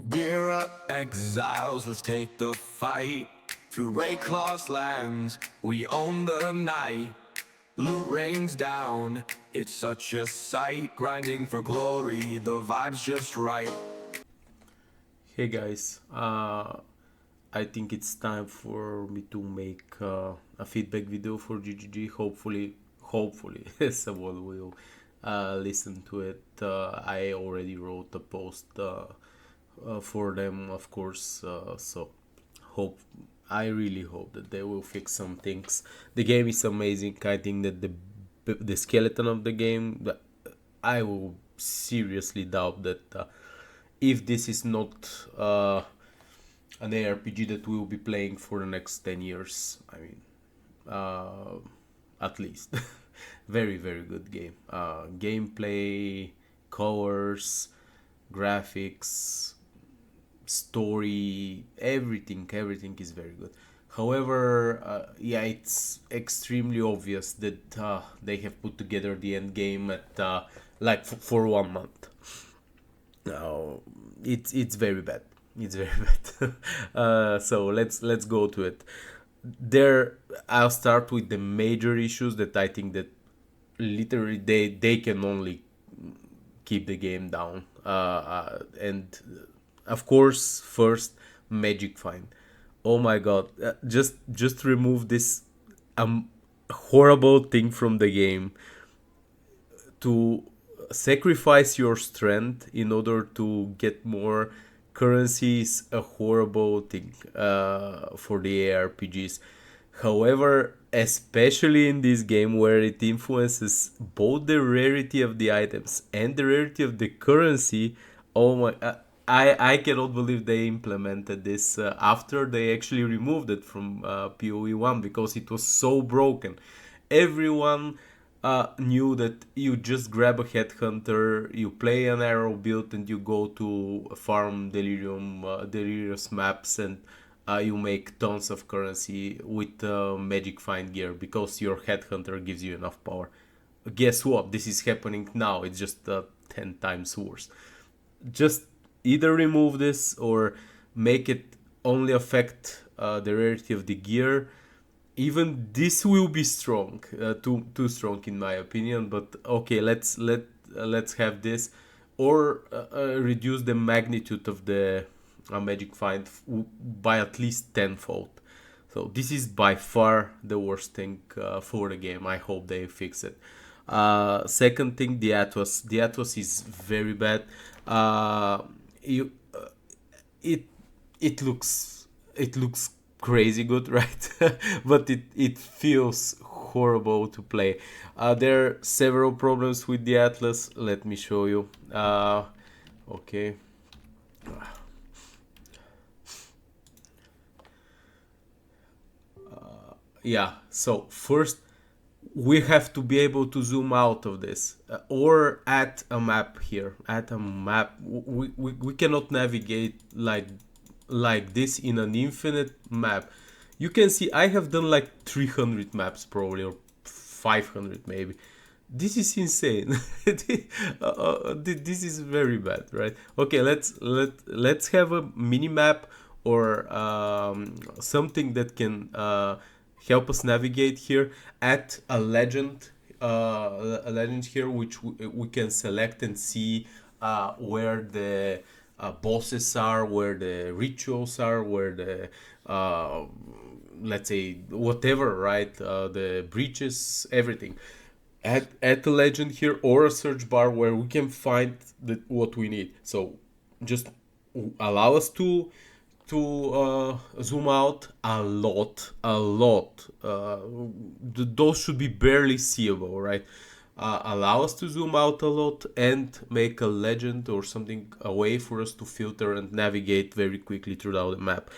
We're exiles, let's take the fight. Through Rayclaw's lands, we own the night. Loot rains down, it's such a sight. Grinding for glory, the vibe's just right. Hey guys, I think it's time for me to make a feedback video for GGG. Hopefully, someone will listen to it. I already wrote a post for them, of course. So hope I really hope that they will fix some things. The game is amazing. I think that the skeleton of the game, I will seriously doubt that if this is not an ARPG that we will be playing for the next 10 years. I mean, uh, at least. Very good game. Gameplay, colors, graphics, story, everything is very good. However, yeah, it's extremely obvious that they have put together the end game at like for 1 month. Now it's very bad. It's very bad. So let's go to it. There, I'll start with the major issues that I think that literally they can only keep the game down. And of course, first magic find. Oh my god! Just remove this horrible thing from the game to sacrifice your strength in order to get more currency is a horrible thing for the ARPGs. However, especially in this game where it influences both the rarity of the items and the rarity of the currency, oh my! I cannot believe they implemented this after they actually removed it from PoE 1 because it was so broken. Everyone knew that you just grab a headhunter, you play an arrow build, and you go to farm delirious maps, and you make tons of currency with magic find gear because your headhunter gives you enough power. Guess what? This is happening now. It's just 10 times worse. Just either remove this or make it only affect the rarity of the gear. Even this will be strong, too strong in my opinion. But okay, let's have this, or reduce the magnitude of the magic find by at least tenfold. So this is by far the worst thing for the game. I hope they fix it. Second thing, the Atlas. The Atlas is very bad. You it it looks crazy good, right? But it feels horrible to play. There are several problems with the Atlas. Let me show you. Okay. Yeah. So first, we have to be able to zoom out of this or add a map here. Add a map. We cannot navigate like this in an infinite map. You can see I have done like 300 maps probably, or 500 maybe. This is insane. This is very bad, right? Okay, let's have a mini map or something that can help us navigate here. Add a legend here, which we can select and see where the bosses are, where the rituals are, where the let's say whatever, right? The breaches, everything. Add a legend here or a search bar where we can find what we need. So just allow us to zoom out a lot. Those should be barely seeable, right? Allow us to zoom out a lot and make a legend or something, a way for us to filter and navigate very quickly throughout the map.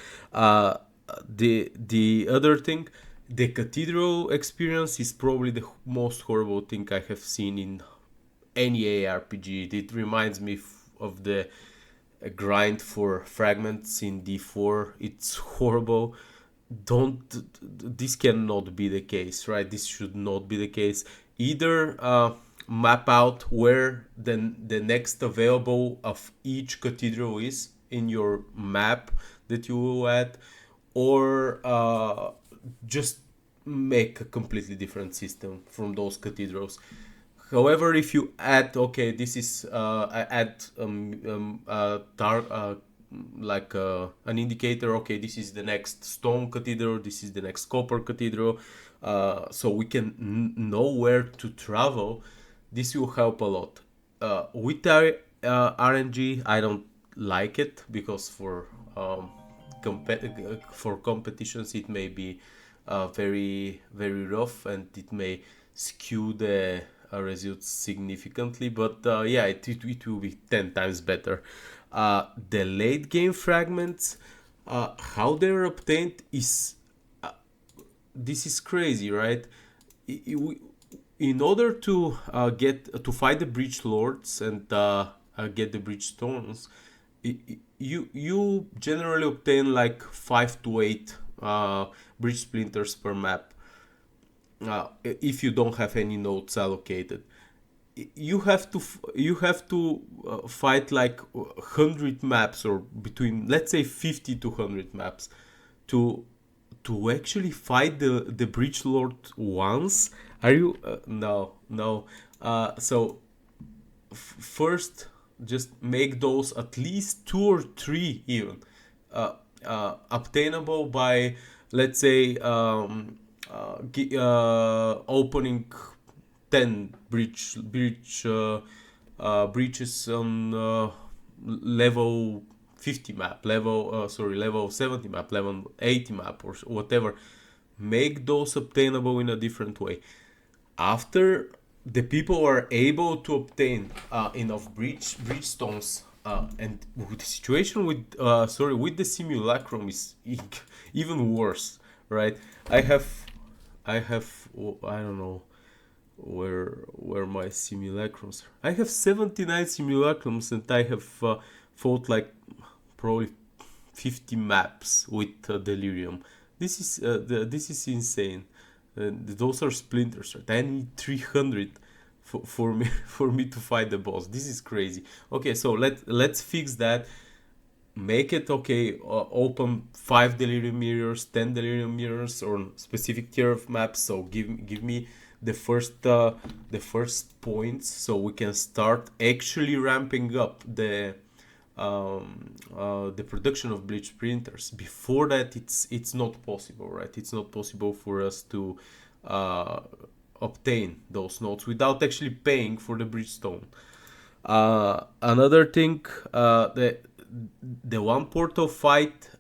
The other thing, the cathedral experience is probably the most horrible thing I have seen in any ARPG. It reminds me of the grind for fragments in D4. It's horrible. Don't This cannot be the case, right? This should not be the case. Either map out where the next available of each cathedral is, in your map that you add, or just make a completely different system from those cathedrals. However, if you add, okay, this is I add like an indicator. Okay, this is the next stone cathedral. This is the next copper cathedral. So we can know where to travel. This will help a lot. With RNG, I don't like it because for competitions it may be very very rough, and it may skew the results significantly. But yeah, it will be 10 times better. The late game fragments, how they're obtained is this is crazy, right? In order to get to fight the breach lords and get the breach stones, you generally obtain like 5 to 8 breach splinters per map. If you don't have any nodes allocated, you have to fight like 100 maps, or between, let's say, 50 to 100 maps to actually fight the breach lord once. Are you no. So first, just make those at least 2 or 3 even obtainable by, let's say, opening 10 breaches on level 50 map, level 70 map, level 80 map, or whatever. Make those obtainable in a different way. After the people are able to obtain enough breach stones, and the situation with with the simulacrum is even worse, right? I don't know where my simulacrums are. I have 79 simulacrums, and I have fought like probably 50 maps with delirium. This is insane. Those are splinters, right? I need 300 for me for me to fight the boss. This is crazy. Okay, so let's fix that. Make it okay. Open 5 delirium mirrors, 10 delirium mirrors on specific tier of maps. So give me the first points, so we can start actually ramping up the production of bleach printers. Before that, it's not possible, right? It's not possible for us to obtain those nodes without actually paying for the bridgestone. Another thing, the one portal fight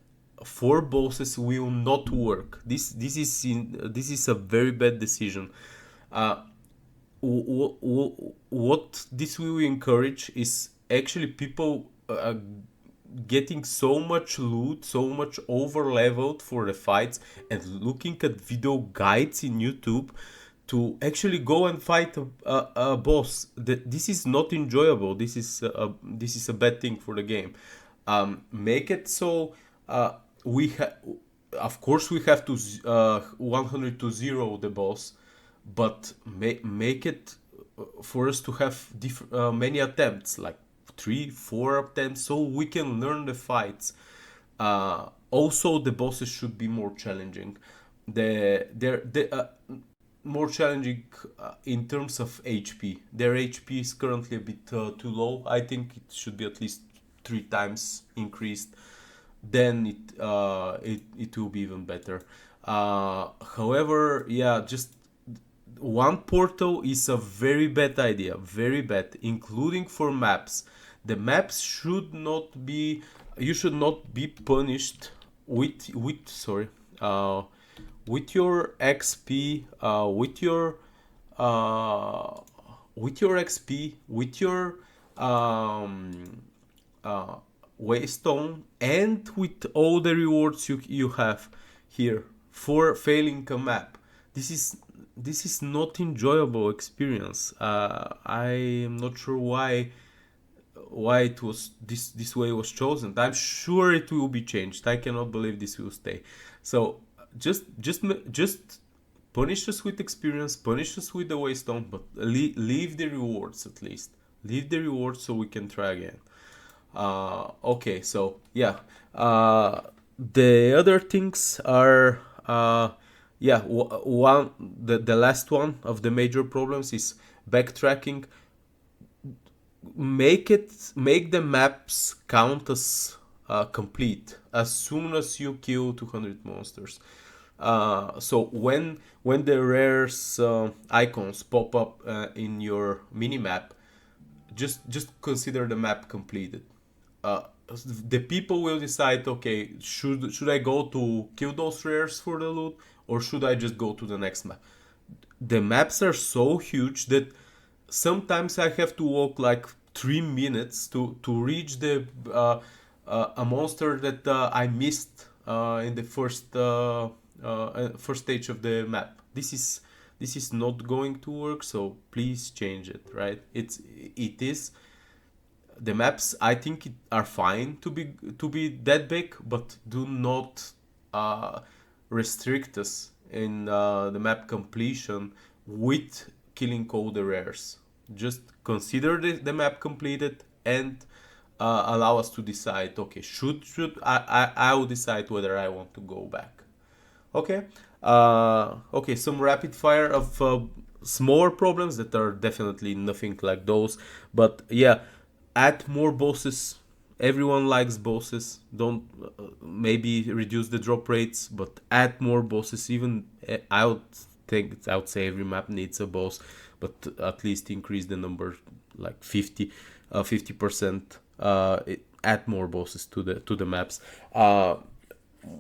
for bosses will not work. This is a very bad decision. What this will encourage is actually people getting so much loot, so much over leveled for the fights, and looking at video guides in YouTube to actually go and fight a boss. This is not enjoyable. This is a bad thing for the game. Make it so of course we have to 100 to 0 the boss, but make it for us to have many attempts, like 3-4 attempts, so we can learn the fights. Also, the bosses should be more challenging. They're more challenging in terms of HP. Their HP is currently a bit too low. I think it should be at least 3 times increased. Then it will be even better. However, yeah, just one portal is a very bad idea, very bad, including for maps. The maps should not be. You should not be punished with your XP, with your XP, with your waystone, and with all the rewards you have here for failing a map. This is not enjoyable experience. I am not sure why it was this way was chosen. I'm sure it will be changed. I cannot believe this will stay. So just punish us with experience, punish us with the waystone, but leave the rewards at least. Leave the rewards so we can try again. Okay, so yeah, the other things are one the last one of the major problems is backtracking. Make the maps count as complete as soon as you kill 200 monsters. So when the rares icons pop up in your minimap, just consider the map completed. uh, the people will decide, okay, should I go to kill those rares for the loot, or should I just go to the next map? The maps are so huge that sometimes I have to walk like 3 minutes to reach the a monster that I missed in the first stage of the map. This is not going to work, so please change it. Right? It is the maps, I think, are fine to be that big, but do not uh, restrict us in the map completion with killing all the rares. Just consider the map completed and allow us to decide. Okay, should I will decide whether I want to go back. Okay. Okay, some rapid fire of smaller problems that are definitely nothing like those. But yeah, add more bosses. Everyone likes bosses. Don't maybe reduce the drop rates, but add more bosses. Even I would say every map needs a boss, but at least increase the number like 50%. Add more bosses to the maps.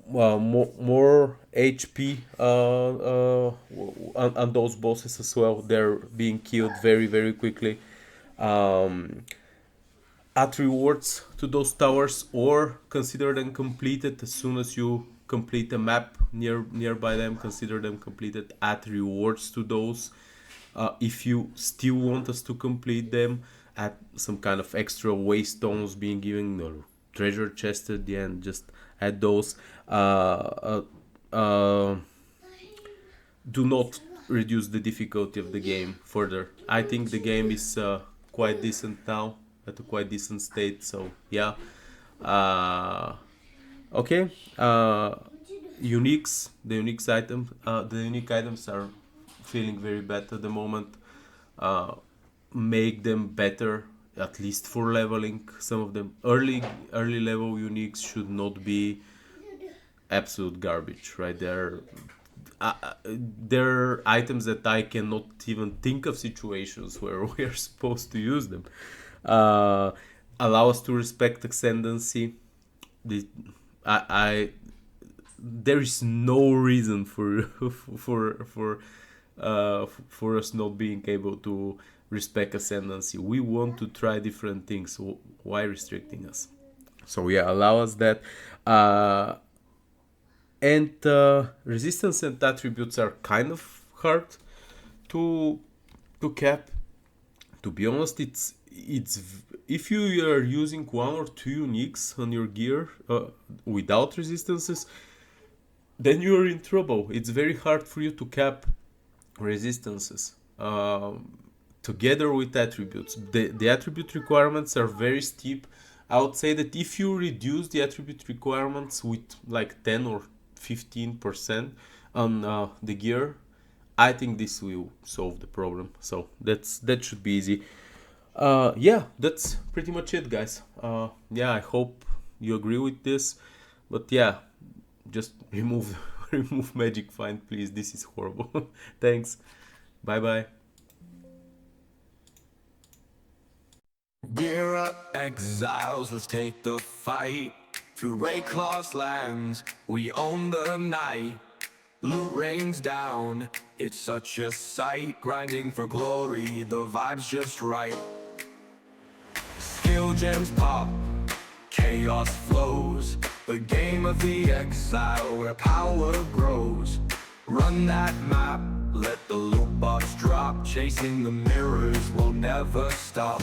More HP on those bosses as well. They're being killed very, very quickly. Um, Add rewards to those towers, or consider them completed as soon as you complete a map nearby them. Consider them completed. Add rewards to those. If you still want us to complete them, add some kind of extra waystones being given, or treasure chest at the end. Just add those. Do not reduce the difficulty of the game further. I think the game is quite decent now, at a quite decent state. So yeah. Uh, okay. Uniques. The unique items are feeling very bad at the moment. Uh, Make them better, at least for leveling. Some of them early level uniques should not be absolute garbage, right? They're items that I cannot even think of situations where we're supposed to use them. Uh, Allow us to respect ascendancy. The, I There is no reason for us not being able to respect ascendancy. We want to try different things. So why restricting us? So yeah, allow us that. And resistance and attributes are kind of hard to cap. To be honest, it's if you are using one or two uniques on your gear without resistances, then you're in trouble. It's very hard for you to cap resistances together with attributes. The attribute requirements are very steep. I would say that if you reduce the attribute requirements with like 10 or 15% on the gear, I think this will solve the problem. So that should be easy. Yeah, that's pretty much it, guys. Yeah, I hope you agree with this. But yeah, just remove remove Magic Find, please. This is horrible. Thanks. Bye bye. We're up exiles, let's take the fight. Through Rayclaw's lands, we own the night. Loot rains down, it's such a sight. Grinding for glory, the vibe's just right. Skill gems pop, chaos flows. The game of the exile where power grows. Run that map, let the loot box drop. Chasing the mirrors will never stop.